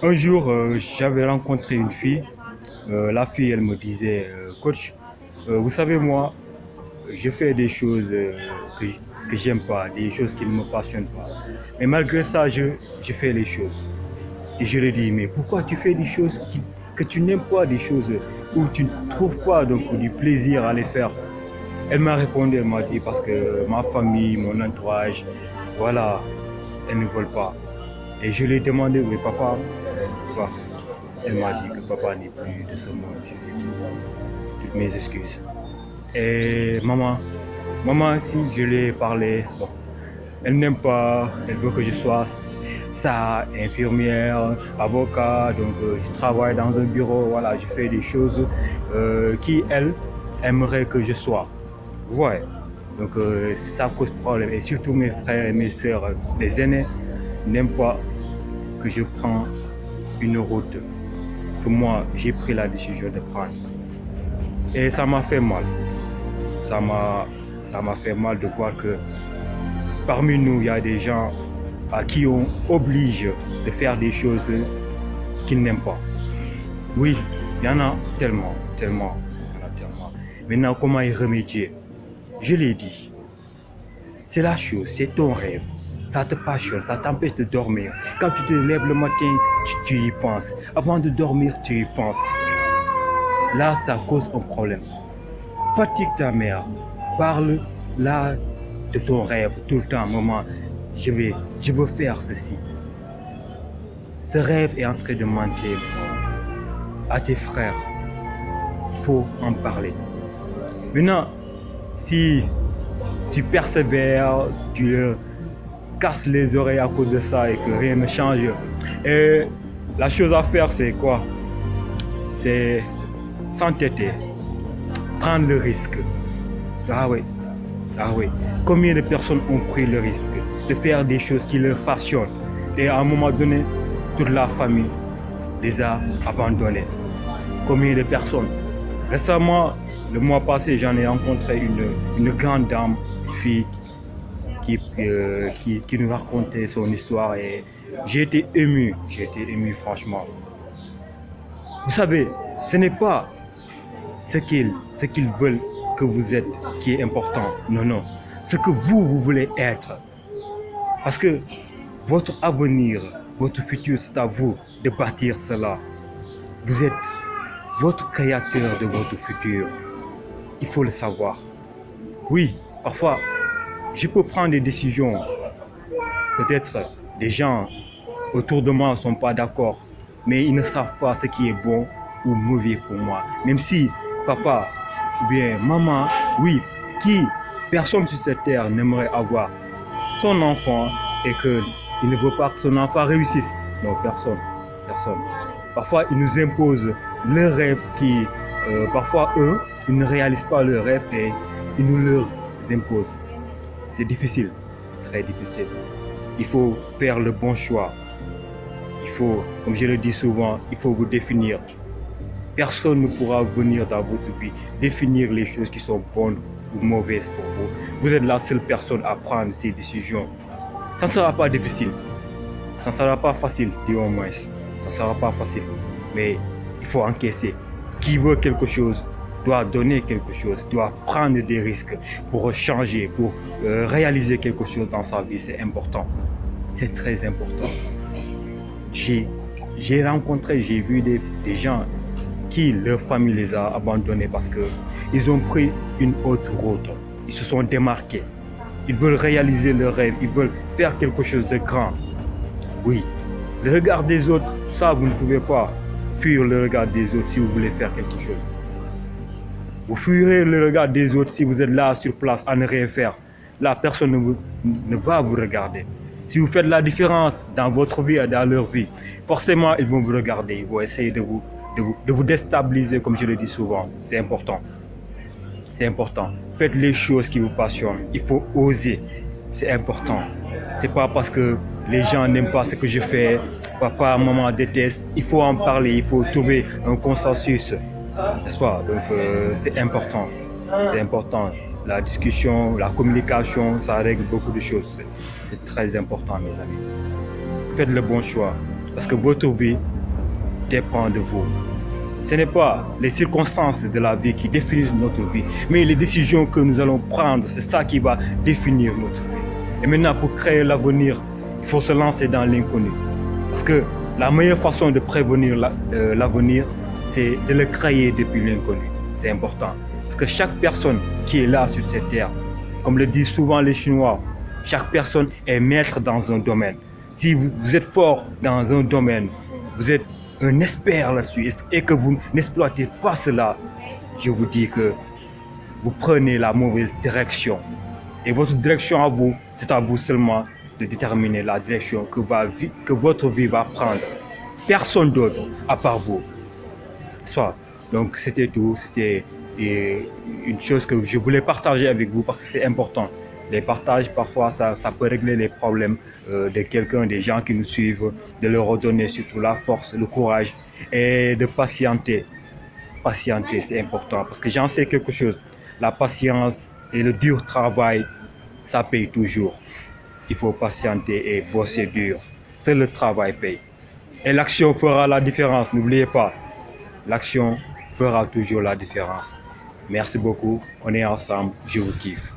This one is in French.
Un jour, j'avais rencontré une fille. La fille, elle me disait, coach, vous savez, moi, je fais des choses que, que j'aime pas, des choses qui ne me passionnent pas. Mais malgré ça, je fais les choses. Et je lui ai dit, mais pourquoi tu fais des choses que tu n'aimes pas, des choses où tu ne trouves pas donc, du plaisir à les faire? Elle m'a répondu, elle m'a dit, parce que ma famille, mon entourage, voilà, elles ne veulent pas. Et je lui ai demandé, oui, papa, quoi? Elle m'a dit que papa n'est plus de ce monde. Je lui ai dit toutes mes excuses. Et maman, si je lui ai parlé, bon, elle n'aime pas, elle veut que je sois ça, infirmière, avocat, donc je travaille dans un bureau, voilà, je fais des choses qui, elle, aimerait que je sois. Ouais, donc ça cause problème. Et surtout mes frères et mes sœurs, les aînés, n'aiment pas que je prends une route que moi, j'ai pris la décision de prendre. Et ça m'a fait mal. Ça m'a, ça m'a fait mal de voir que parmi nous, il y a des gens à qui on oblige de faire des choses qu'ils n'aiment pas. Oui, il y en a tellement, tellement, il y en a tellement. Maintenant, comment y remédier? Je l'ai dit, c'est la chose, c'est ton rêve. Ça te passionne, ça t'empêche de dormir. Quand tu te lèves le matin, tu y penses. Avant de dormir, tu y penses. Là, ça cause un problème. Fatigue ta mère. Parle là de ton rêve tout le temps. Maman, je veux faire ceci. Ce rêve est en train de mentir à tes frères. Il faut en parler. Maintenant, si tu persévères, tu leur casses les oreilles à cause de ça et que rien ne change, et la chose à faire, c'est quoi? C'est s'entêter, prendre le risque. Ah oui, ah oui. Combien de personnes ont pris le risque de faire des choses qui leur passionnent et à un moment donné, toute la famille les a abandonnés. Combien de personnes? Récemment, le mois passé, j'en ai rencontré une grande dame, une fille qui nous racontait son histoire et j'ai été ému franchement. Vous savez, ce n'est pas ce qu'ils veulent que vous êtes qui est important. Non, non. Ce que vous voulez être. Parce que votre avenir, votre futur, c'est à vous de bâtir cela. Vous êtes votre créateur de votre futur. Il faut le savoir. Oui, parfois, je peux prendre des décisions. Peut-être des gens autour de moi ne sont pas d'accord, mais ils ne savent pas ce qui est bon ou mauvais pour moi. Même si papa ou bien maman, oui, personne sur cette terre n'aimerait avoir son enfant et qu'il ne veut pas que son enfant réussisse. Non, personne, personne. Parfois, ils nous imposent leurs rêves parfois eux, ils ne réalisent pas leurs rêves et ils nous les imposent. C'est difficile, très difficile. Il faut faire le bon choix. Il faut, comme je le dis souvent, il faut vous définir. Personne ne pourra venir dans votre vie définir les choses qui sont bonnes ou mauvaises pour vous. Vous êtes la seule personne à prendre ces décisions. Ça ne sera pas difficile. Ça ne sera pas facile, disons moins. Ça ne sera pas facile. Mais il faut encaisser. Qui veut quelque chose doit donner quelque chose, doit prendre des risques pour changer, pour réaliser quelque chose dans sa vie. C'est important. C'est très important. J'ai rencontré, j'ai vu des gens qui leur famille les a abandonnés parce qu'ils ont pris une autre route. Ils se sont démarqués. Ils veulent réaliser leurs rêves. Ils veulent faire quelque chose de grand. Oui, le regard des autres, ça, vous ne pouvez pas fuir le regard des autres si vous voulez faire quelque chose. Vous fuirez le regard des autres si vous êtes là sur place à ne rien faire. Là, personne ne va vous regarder. Si vous faites la différence dans votre vie et dans leur vie, forcément, ils vont vous regarder. Ils vont essayer de vous déstabiliser, comme je le dis souvent. C'est important. C'est important. Faites les choses qui vous passionnent. Il faut oser. C'est important. C'est pas parce que les gens n'aiment pas ce que je fais, papa, maman déteste. Il faut en parler. Il faut trouver un consensus. N'est-ce pas? Donc, c'est important. C'est important. La discussion, la communication, ça règle beaucoup de choses. C'est très important, mes amis. Faites le bon choix. Parce que votre vie dépend de vous. Ce n'est pas les circonstances de la vie qui définissent notre vie, mais les décisions que nous allons prendre, c'est ça qui va définir notre vie. Et maintenant, pour créer l'avenir, il faut se lancer dans l'inconnu. Parce que la meilleure façon de prévenir l'avenir, c'est de le créer depuis l'inconnu. C'est important. Parce que chaque personne qui est là sur cette terre, comme le disent souvent les Chinois, chaque personne est maître dans un domaine. Si vous êtes fort dans un domaine, vous êtes un expert là-dessus et que vous n'exploitez pas cela, je vous dis que vous prenez la mauvaise direction. Et votre direction à vous, c'est à vous seulement de déterminer la direction que votre vie va prendre. Personne d'autre à part vous. Donc c'était tout, c'était une chose que je voulais partager avec vous parce que c'est important. Les partages, parfois, ça peut régler les problèmes de quelqu'un, des gens qui nous suivent, de leur redonner surtout la force, le courage et de patienter. Patienter, c'est important parce que j'en sais quelque chose. La patience et le dur travail, ça paye toujours. Il faut patienter et bosser dur. C'est le travail paye. Et l'action fera la différence, n'oubliez pas. L'action fera toujours la différence. Merci beaucoup, on est ensemble, je vous kiffe.